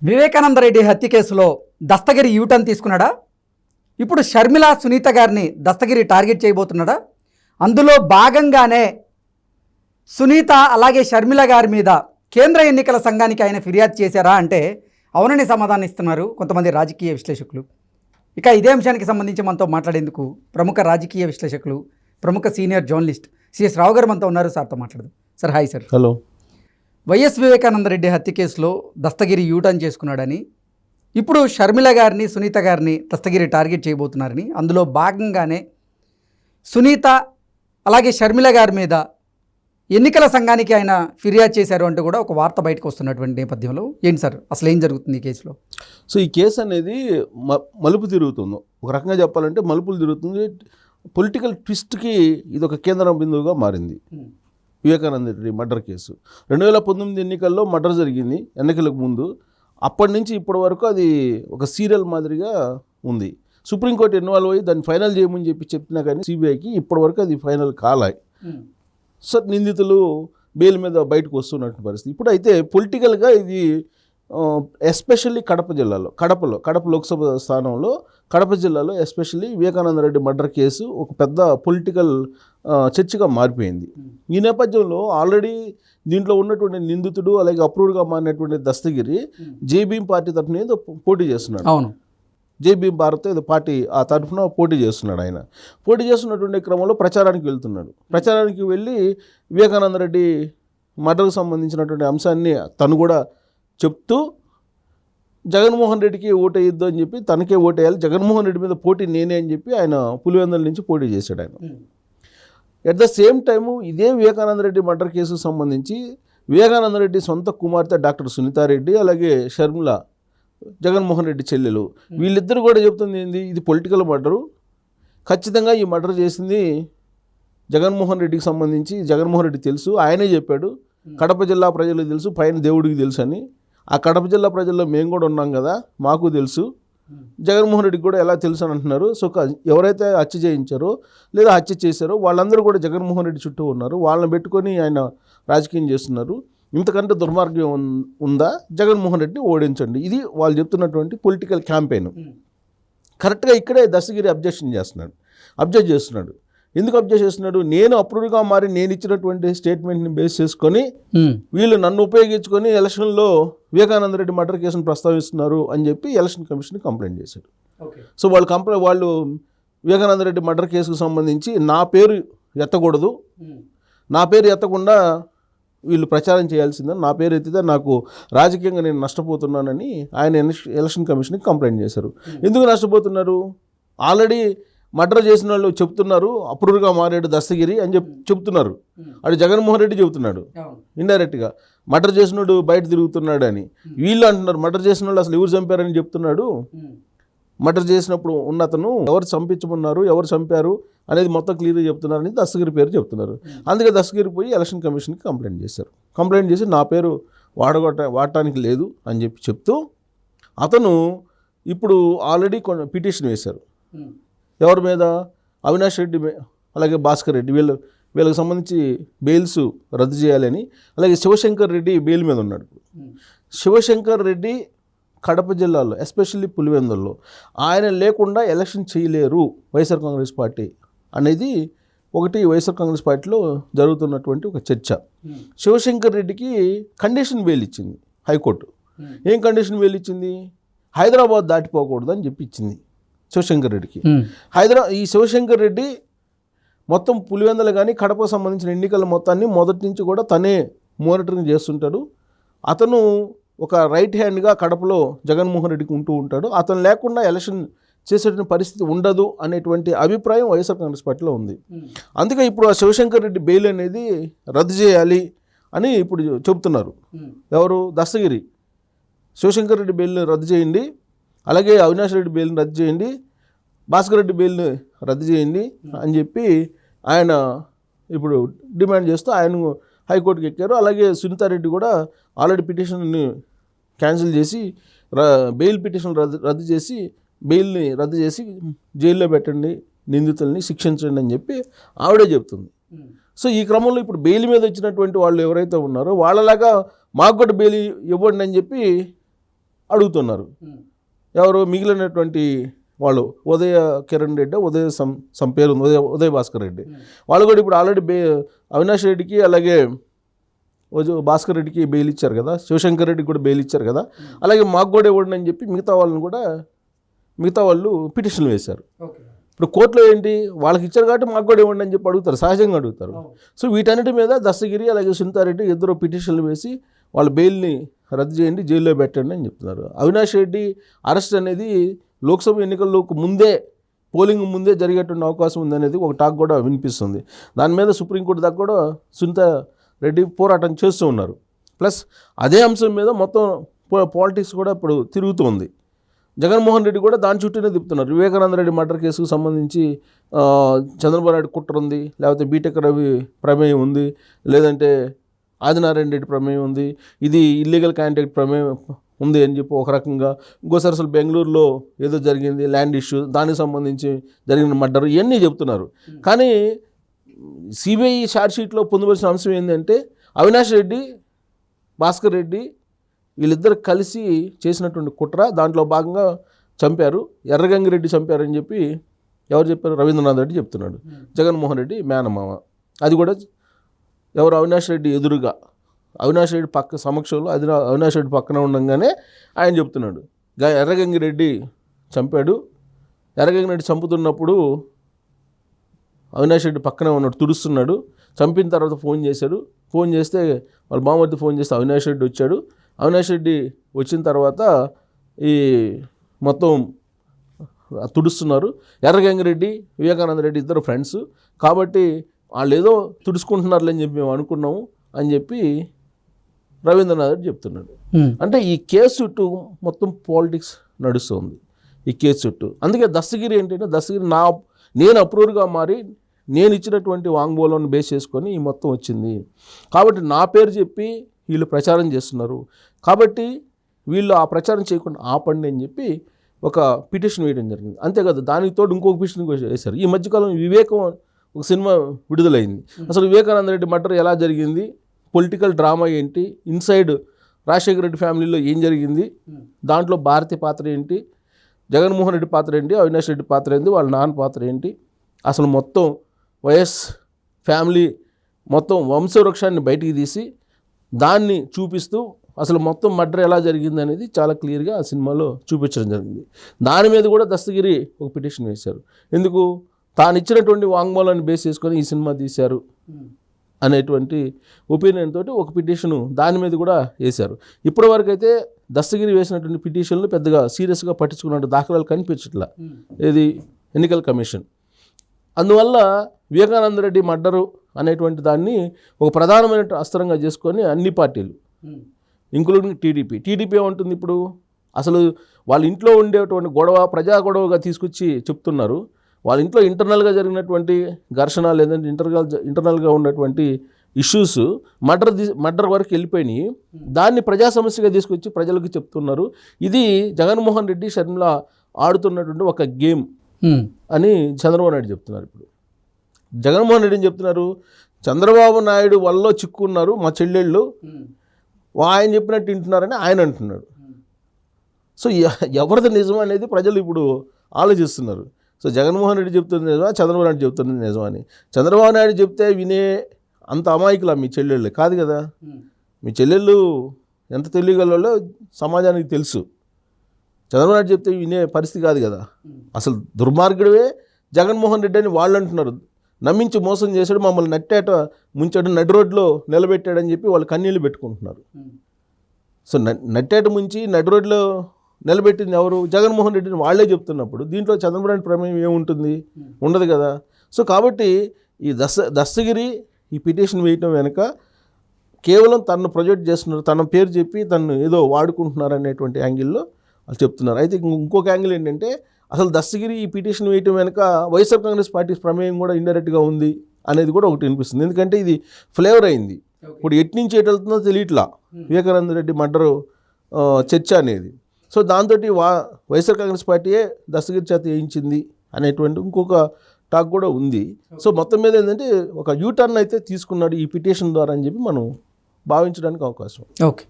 వివేకానంద రెడ్డి హత్య కేసులో దస్తగిరి యూటర్న్ తీసుకున్నాడా? ఇప్పుడు షర్మిల సునీత గారిని దస్తగిరి టార్గెట్ చేయబోతున్నాడా? అందులో భాగంగానే సునీత అలాగే షర్మిల గారి మీద కేంద్ర ఎన్నికల సంఘానికి ఆయన ఫిర్యాదు చేశారా అంటే అవునని సమాధానం ఇస్తున్నారు కొంతమంది రాజకీయ విశ్లేషకులు. ఇక ఇదే అంశానికి సంబంధించి మనతో మాట్లాడేందుకు ప్రముఖ రాజకీయ విశ్లేషకులు, ప్రముఖ సీనియర్ జర్నలిస్ట్ సిఎస్ రావు గారు మనతో ఉన్నారు. సార్తో మాట్లాడదాం. Sir hi sir. Hello. YS Vivekananda Reddy హత్య కేసులో దస్తగిరి యూటర్న్ చేసుకున్నాడని, ఇప్పుడు షర్మిల గారిని సునీత గారిని దస్తగిరి టార్గెట్ చేయబోతున్నారని, అందులో భాగంగానే సునీత అలాగే షర్మిల గారి మీద ఎన్నికల సంఘానికి ఆయన ఫిర్యాదు చేశారు అంటూ కూడా ఒక వార్త బయటకు వస్తున్నటువంటి నేపథ్యంలో ఏంటి సార్ అసలు ఏం జరుగుతుంది ఈ కేసులో? సో ఈ కేసు అనేది మలుపు తిరుగుతుంది. ఒక రకంగా చెప్పాలంటే మలుపులు తిరుగుతుంది. పొలిటికల్ ట్విస్ట్కి ఇది ఒక కేంద్ర బిందువుగా మారింది. వివేకానంద రెడ్డి మర్డర్ కేసు 2019 ఎన్నికల్లో మర్డర్ జరిగింది ఎన్నికలకు ముందు. అప్పటి నుంచి ఇప్పటి వరకు అది ఒక సీరియల్ మాదిరిగా ఉంది. సుప్రీంకోర్టు ఇన్వాల్వ్ అయ్యి దాన్ని ఫైనల్ చేయమని చెప్పినా కానీ సిబిఐకి ఇప్పటి వరకు అది ఫైనల్ కాలాయి. సో నిందితులు బెయిల్ మీద బయటకు వస్తున్నటువంటి పరిస్థితి. ఇప్పుడు అయితే పొలిటికల్గా ఇది ఎస్పెషల్లీ కడప లోక్సభ స్థానంలో కడప జిల్లాలో especially Vivekananda Reddy murder case ఒక పెద్ద పొలిటికల్ చర్చగా మారిపోయింది. ఈ నేపథ్యంలో ఆల్రెడీ దీంట్లో ఉన్నటువంటి నిందితుడు అలాగే అప్రూవ్డ్గా మారినటువంటి దస్తగిరి జేబీఎం పార్టీ తరఫున ఏదో పోటీ చేస్తున్నాడు. అవును, జేబీఎం భారత్ ఏదో పార్టీ ఆ తరఫున పోటీ చేస్తున్నాడు. ఆయన పోటీ చేస్తున్నటువంటి క్రమంలో ప్రచారానికి వెళ్తున్నాడు. ప్రచారానికి వెళ్ళి వివేకానంద రెడ్డి మర్డర్కు సంబంధించినటువంటి అంశాన్ని తను కూడా చెప్తూ జగన్మోహన్ రెడ్డికి ఓటేయొద్దు అని చెప్పి తనకే ఓటేయాలి, జగన్మోహన్ రెడ్డి మీద పోటీ నేనే అని చెప్పి ఆయన పులివెందుల నుంచి పోటీ చేశాడు. ఆయన ఎట్ ద సేమ్ టైము ఇదే వివేకానంద రెడ్డి మర్డర్ కేసుకు సంబంధించి వివేకానంద రెడ్డి సొంత కుమార్తె డాక్టర్ సునీతారెడ్డి అలాగే షర్మిల జగన్మోహన్ రెడ్డి చెల్లెలు వీళ్ళిద్దరు కూడా చెప్తుంది ఏంది, ఇది పొలిటికల్ మర్డరు, ఖచ్చితంగా ఈ మర్డర్ చేసింది జగన్మోహన్ రెడ్డికి సంబంధించి జగన్మోహన్ రెడ్డి తెలుసు, ఆయనే చెప్పాడు, కడప జిల్లా ప్రజలకు తెలుసు, పైన దేవుడికి తెలుసు అని. ఆ కడప జిల్లా ప్రజల్లో మేము కూడా ఉన్నాం కదా, మాకు తెలుసు, జగన్మోహన్ రెడ్డికి కూడా ఎలా తెలుసు అని అంటున్నారు. సో ఎవరైతే హత్య చేయించారో లేదా హత్య చేశారో వాళ్ళందరూ కూడా జగన్మోహన్ రెడ్డి చుట్టూ ఉన్నారు, వాళ్ళని పెట్టుకొని ఆయన రాజకీయం చేస్తున్నారు. ఇంతకంటే దుర్మార్గం ఉందా? జగన్మోహన్ రెడ్డిని ఓడించండి, ఇది వాళ్ళు చెప్తున్నటువంటి పొలిటికల్ క్యాంపెయిన్. కరెక్ట్గా ఇక్కడే దస్తగిరి అబ్జెక్ట్ చేస్తున్నాడు. ఎందుకు అబ్జెక్ట్ చేస్తున్నాడు? నేను అప్రూవ్గా మారి నేను ఇచ్చినటువంటి స్టేట్మెంట్ని బేస్ చేసుకొని వీళ్ళు నన్ను ఉపయోగించుకొని ఎలక్షన్లో వివేకానంద రెడ్డి మర్డర్ కేసును ప్రస్తావిస్తున్నారు అని చెప్పి ఎలక్షన్ కమిషన్ కంప్లైంట్ చేశాడు. సో వాళ్ళు వివేకానంద రెడ్డి మర్డర్ కేసుకు సంబంధించి నా పేరు ఎత్తకూడదు, నా పేరు ఎత్తకుండా వీళ్ళు ప్రచారం చేయాల్సిందని, నా పేరు ఎత్తితే నాకు రాజకీయంగా నేను నష్టపోతున్నానని ఆయన ఎలక్షన్ కమిషన్కి కంప్లైంట్ చేశారు. ఎందుకు నష్టపోతున్నారు? ఆల్రెడీ మర్డర్ చేసిన వాళ్ళు చెప్తున్నారు అప్రూవ్గా మారాడు దస్తగిరి అని చెప్తున్నారు. అది జగన్మోహన్ రెడ్డి చెబుతున్నాడు ఇండైరెక్ట్గా, మర్డర్ చేసినాడు బయట తిరుగుతున్నాడు అని. వీళ్ళు అంటున్నారు మర్డర్ చేసిన వాళ్ళు అసలు ఎవరు చంపారని చెప్తున్నాడు. మర్డర్ చేసినప్పుడు ఉన్న అతను ఎవరు చంపించమన్నారు, ఎవరు చంపారు అనేది మొత్తం క్లియర్గా చెప్తున్నారని దస్తగిరి పేరు చెప్తున్నారు. అందుకే దస్తగిరి పోయి ఎలక్షన్ కమిషన్కి కంప్లైంట్ చేశారు. కంప్లైంట్ చేసి నా పేరు వాడటానికి లేదు అని చెప్తూ అతను ఇప్పుడు ఆల్రెడీ పిటిషన్ వేశారు. ఎవరి మీద? అవినాష్ రెడ్డి అలాగే భాస్కర్ రెడ్డి వీళ్ళకి సంబంధించి బెయిల్స్ రద్దు చేయాలని. అలాగే శివశంకర్ రెడ్డి బెయిల్ మీద ఉన్నాడు. శివశంకర్ రెడ్డి కడప జిల్లాలో ఎస్పెషల్లీ పులివెందుల్లో ఆయన లేకుండా ఎలక్షన్ చేయలేరు వైఎస్ఆర్ కాంగ్రెస్ పార్టీ అనేది ఒకటి వైఎస్ఆర్ కాంగ్రెస్ పార్టీలో జరుగుతున్నటువంటి ఒక చర్చ. శివశంకర్ రెడ్డికి కండిషన్ బెయిల్ ఇచ్చింది హైకోర్టు. ఏం కండిషన్ బెయిల్ ఇచ్చింది? హైదరాబాద్ దాటిపోకూడదు అని చెప్పి ఇచ్చింది శివశంకర్ రెడ్డికి. ఈ శివశంకర్ రెడ్డి మొత్తం పులివెందులు కానీ కడపకు సంబంధించిన ఎన్నికల మొత్తాన్ని మొదటి నుంచి కూడా తనే మానిటరింగ్ చేస్తుంటాడు. అతను ఒక రైట్ హ్యాండ్గా కడపలో జగన్మోహన్ రెడ్డికి ఉంటూ ఉంటాడు. అతను లేకుండా ఎలక్షన్ చేసేటువంటి పరిస్థితి ఉండదు అనేటువంటి అభిప్రాయం వైఎస్ఆర్ కాంగ్రెస్ పార్టీలో ఉంది. అందుకే ఇప్పుడు ఆ శివశంకర్ రెడ్డి బెయిల్ అనేది రద్దు చేయాలి అని ఇప్పుడు చెబుతున్నారు. ఎవరు? దస్తగిరి. శివశంకర్ రెడ్డి బెయిల్ని రద్దు చేయండి, అలాగే అవినాష్ రెడ్డి బెయిల్ని రద్దు చేయండి, భాస్కర్ రెడ్డి బెయిల్ని రద్దు చేయండి అని చెప్పి ఆయన ఇప్పుడు డిమాండ్ చేస్తూ ఆయన హైకోర్టుకి ఎక్కారు. అలాగే సునీతారెడ్డి కూడా ఆల్రెడీ పిటిషన్ని క్యాన్సిల్ చేసి బెయిల్ పిటిషన్ రద్దు చేసి బెయిల్ని రద్దు చేసి జైల్లో పెట్టండి, నిందితుల్ని శిక్షించండి అని చెప్పి ఆవిడే చెప్తుంది. సో ఈ క్రమంలో ఇప్పుడు బెయిల్ మీద వచ్చినటువంటి వాళ్ళు ఎవరైతే ఉన్నారో వాళ్ళలాగా మాకు కూడా బెయిల్ ఇవ్వండి అని చెప్పి అడుగుతున్నారు. ఎవరు మిగిలినటువంటి వాళ్ళు ఉదయ కిరణ్ రెడ్డి, సమ్ పేరు ఉంది, ఉదయ భాస్కర్ రెడ్డి, వాళ్ళు కూడా ఇప్పుడు ఆల్రెడీ అవినాష్ రెడ్డికి అలాగే భాస్కర్ రెడ్డికి బెయిల్ ఇచ్చారు కదా, శివశంకర్ రెడ్డికి కూడా బెయిల్ ఇచ్చారు కదా, అలాగే మాకు కూడా ఇవ్వండి అని చెప్పి మిగతా వాళ్ళు పిటిషన్లు వేశారు. ఇప్పుడు కోర్టులో ఏంటి, వాళ్ళకి ఇచ్చారు కాబట్టి మాకు కూడా ఇవ్వండి అని చెప్పి అడుగుతారు, సహజంగా అడుగుతారు. సో వీటన్నిటి మీద దస్తగిరి అలాగే సునీతారెడ్డి ఇద్దరు పిటిషన్లు వేసి వాళ్ళ బెయిల్ని రద్దు చేయండి, జైల్లో పెట్టండి అని చెప్తున్నారు. అవినాష్ రెడ్డి అరెస్ట్ అనేది లోక్సభ ఎన్నికల్లోకి ముందే, పోలింగ్ ముందే జరిగేటువంటి అవకాశం ఉందనేది ఒక టాక్ కూడా వినిపిస్తుంది. దాని మీద సుప్రీంకోర్టు దాకా కూడా సునీతారెడ్డి పోరాటం చేస్తూ ఉన్నారు. ప్లస్ అదే అంశం మీద మొత్తం పాలిటిక్స్ కూడా ఇప్పుడు తిరుగుతుంది. జగన్మోహన్ రెడ్డి కూడా దాని చుట్టూనే తిప్పుతున్నారు. వివేకానంద రెడ్డి మర్డర్ కేసుకు సంబంధించి చంద్రబాబు నాయుడు కుట్ర ఉంది, లేకపోతే బీటెక్ రవి ప్రమేయం ఉంది, లేదంటే ఆదినారాయణ రెడ్డి ప్రమేయం ఉంది, ఇది ఇల్లీగల్ కాంటాక్ట్ ప్రమేయం ఉంది అని చెప్పి ఒక రకంగా, ఇంకోసారి అసలు బెంగళూరులో ఏదో జరిగింది ల్యాండ్ ఇష్యూ, దానికి సంబంధించి జరిగిన మర్డర్, ఇవన్నీ చెప్తున్నారు. కానీ సిబిఐ ఛార్జ్షీట్లో పొందుపరిచిన అంశం ఏంటంటే అవినాష్ రెడ్డి, భాస్కర్ రెడ్డి వీళ్ళిద్దరు కలిసి చేసినటువంటి కుట్ర, దాంట్లో భాగంగా చంపారు, ఎర్రగంగిరెడ్డి చంపారని చెప్పి ఎవరు చెప్పారు, రవీంద్రనాథ్ రెడ్డి చెప్తున్నాడు. జగన్మోహన్ రెడ్డి మేనమామ, అది కూడా ఎవరు, అవినాష్ రెడ్డి ఎదురుగా, అవినాష్ రెడ్డి పక్క సమక్షంలో, అది అవినాష్ రెడ్డి పక్కన ఉండగానే ఆయన చెప్తున్నాడు ఎర్రగంగిరెడ్డి చంపాడు, ఎర్రగంగిరెడ్డి చంపుతున్నప్పుడు అవినాష్ రెడ్డి పక్కనే ఉన్నాడు, తుడుస్తున్నాడు, చంపిన తర్వాత ఫోన్ చేశాడు, ఫోన్ చేస్తే వాళ్ళ బామర్ది ఫోన్ చేస్తే అవినాష్ రెడ్డి వచ్చాడు, అవినాష్ రెడ్డి వచ్చిన తర్వాత ఈ మొత్తం తుడుస్తున్నారు, ఎర్రగంగిరెడ్డి వివేకానంద రెడ్డి ఇద్దరు ఫ్రెండ్స్ కాబట్టి వాళ్ళు ఏదో తుడుచుకుంటున్నారులే అని చెప్పి మేము అనుకున్నాము అని చెప్పి రవీంద్రనాథ్ రెడ్డి చెప్తున్నాడు. అంటే ఈ కేసు చుట్టూ మొత్తం పాలిటిక్స్ నడుస్తుంది ఈ కేసు చుట్టూ. అందుకే దస్తగిరి ఏంటంటే, దస్తగిరి నేను అప్రూవర్గా మారి నేను ఇచ్చినటువంటి వాంగ్మూలాన్ని బేస్ చేసుకొని ఈ మొత్తం వచ్చింది కాబట్టి నా పేరు చెప్పి వీళ్ళు ప్రచారం చేస్తున్నారు కాబట్టి వీళ్ళు ఆ ప్రచారం చేయకుండా ఆపండి అని చెప్పి ఒక పిటిషన్ వేయడం జరిగింది. అంతేకాదు దానికి తోడు ఇంకొక పిటిషన్ వేశారు. ఈ మధ్యకాలం వివేకం ఒక సినిమా విడుదలైంది. అసలు వివేకానంద రెడ్డి మర్డర్ ఎలా జరిగింది, పొలిటికల్ డ్రామా ఏంటి, ఇన్సైడ్ రాజశేఖర రెడ్డి ఫ్యామిలీలో ఏం జరిగింది, దాంట్లో భారతి పాత్ర ఏంటి, జగన్మోహన్ రెడ్డి పాత్ర ఏంటి, అవినాష్ రెడ్డి పాత్ర ఏంటి, వాళ్ళ నాన్న పాత్ర ఏంటి, అసలు మొత్తం వైఎస్ ఫ్యామిలీ మొత్తం వంశవృక్షాన్ని బయటికి తీసి దాన్ని చూపిస్తూ అసలు మొత్తం మర్డర్ ఎలా జరిగింది అనేది చాలా క్లియర్గా ఆ సినిమాలో చూపించడం జరిగింది. దాని మీద కూడా దస్తగిరి ఒక పిటిషన్ వేశారు. ఎందుకు, తాను ఇచ్చినటువంటి వాంగ్మూలాన్ని బేస్ చేసుకొని ఈ సినిమా తీశారు అనేటువంటి ఒపీనియన్ తోటి ఒక పిటిషను దాని మీద కూడా వేశారు. ఇప్పటి వరకు అయితే దస్తగిరి వేసినటువంటి పిటిషన్లు పెద్దగా సీరియస్గా పట్టించుకున్నట్టు దాఖలాలు కనిపించట్లా ఏది ఎన్నికల కమిషన్. అందువల్ల వివేకానంద రెడ్డి మర్డరు అనేటువంటి దాన్ని ఒక ప్రధానమైన అస్త్రంగా చేసుకొని అన్ని పార్టీలు ఇంక్లూడింగ్ టీడీపీ ఏమంటుంది, ఇప్పుడు అసలు వాళ్ళ ఇంట్లో ఉండేటువంటి గొడవ ప్రజా గొడవగా తీసుకొచ్చి చెప్తున్నారు. వాళ్ళ ఇంట్లో ఇంటర్నల్గా జరిగినటువంటి ఘర్షణ లేదంటే ఇంటర్నల్గా ఉన్నటువంటి ఇష్యూస్ మర్డర్ వరకు వెళ్ళిపోయినాయి, దాన్ని ప్రజా సమస్యగా తీసుకొచ్చి ప్రజలకు చెప్తున్నారు. ఇది జగన్మోహన్ రెడ్డి షర్మిల ఆడుతున్నటువంటి ఒక గేమ్ అని చంద్రబాబు నాయుడు చెప్తున్నారు. ఇప్పుడు జగన్మోహన్ రెడ్డిని చెప్తున్నారు, చంద్రబాబు నాయుడు వల్ల చిక్కున్నారు మా చెల్లెళ్ళు, ఆయన చెప్పినట్టు వింటున్నారని ఆయన అంటున్నాడు. సో ఎవరిది నిజం అనేది ప్రజలు ఇప్పుడు ఆలోచిస్తున్నారు. సో జగన్మోహన్ రెడ్డి చెప్తుంది నిజమా, చంద్రబాబు నాయుడు చెప్తుంది నిజమా అని. చంద్రబాబు నాయుడు చెప్తే వినే అంత అమాయకులా మీ చెల్లెళ్ళు కాదు కదా. మీ చెల్లెళ్ళు ఎంత తెలియగలలో సమాజానికి తెలుసు. చంద్రబాబు నాయుడు చెప్తే వినే పరిస్థితి కాదు కదా. అసలు దుర్మార్గుడే జగన్మోహన్ రెడ్డి అని వాళ్ళు అంటున్నారు. నమ్మించి మోసం చేశాడు, మమ్మల్ని నట్టేట ముంచాడు, నడి రోడ్లో నిలబెట్టాడని చెప్పి వాళ్ళు కన్నీళ్ళు పెట్టుకుంటున్నారు. సో నట్టేట ముంచి నడి రోడ్లో నిలబెట్టింది ఎవరు, జగన్మోహన్ రెడ్డిని వాళ్ళే చెప్తున్నప్పుడు దీంట్లో చంద్రబాబు నాయుడు ప్రమేయం ఏముంటుంది, ఉండదు కదా. సో కాబట్టి ఈ దస్తగిరి ఈ పిటిషన్ వేయటం వెనుక కేవలం తనను ప్రొజెక్ట్ చేస్తున్నారు, తన పేరు చెప్పి తను ఏదో వాడుకుంటున్నారు అనేటువంటి యాంగిల్లో వాళ్ళు చెప్తున్నారు. అయితే ఇంకొక యాంగిల్ ఏంటంటే, అసలు దస్తగిరి ఈ పిటిషన్ వేయటం వెనుక వైఎస్ఆర్ కాంగ్రెస్ పార్టీ ప్రమేయం కూడా ఇండైరెక్ట్గా ఉంది అనేది కూడా ఒకటి వినిపిస్తుంది. ఎందుకంటే ఇది ఫ్లేవర్ అయింది. ఇప్పుడు ఎటు నుంచి ఎటు వెళ్తుందో తెలియట్లా వివేకానంద రెడ్డి మర్డరు చర్చ అనేది. సో దాంతో వైఎస్ఆర్ కాంగ్రెస్ పార్టీయే దస్తగిరి చేత వేయించింది అనేటువంటి ఇంకొక టాక్ కూడా ఉంది. సో మొత్తం మీద ఏంటంటే ఒక యూటర్న్ అయితే తీసుకున్నాడు ఈ పిటిషన్ ద్వారా అని చెప్పి మనం భావించడానికి అవకాశం. ఓకే.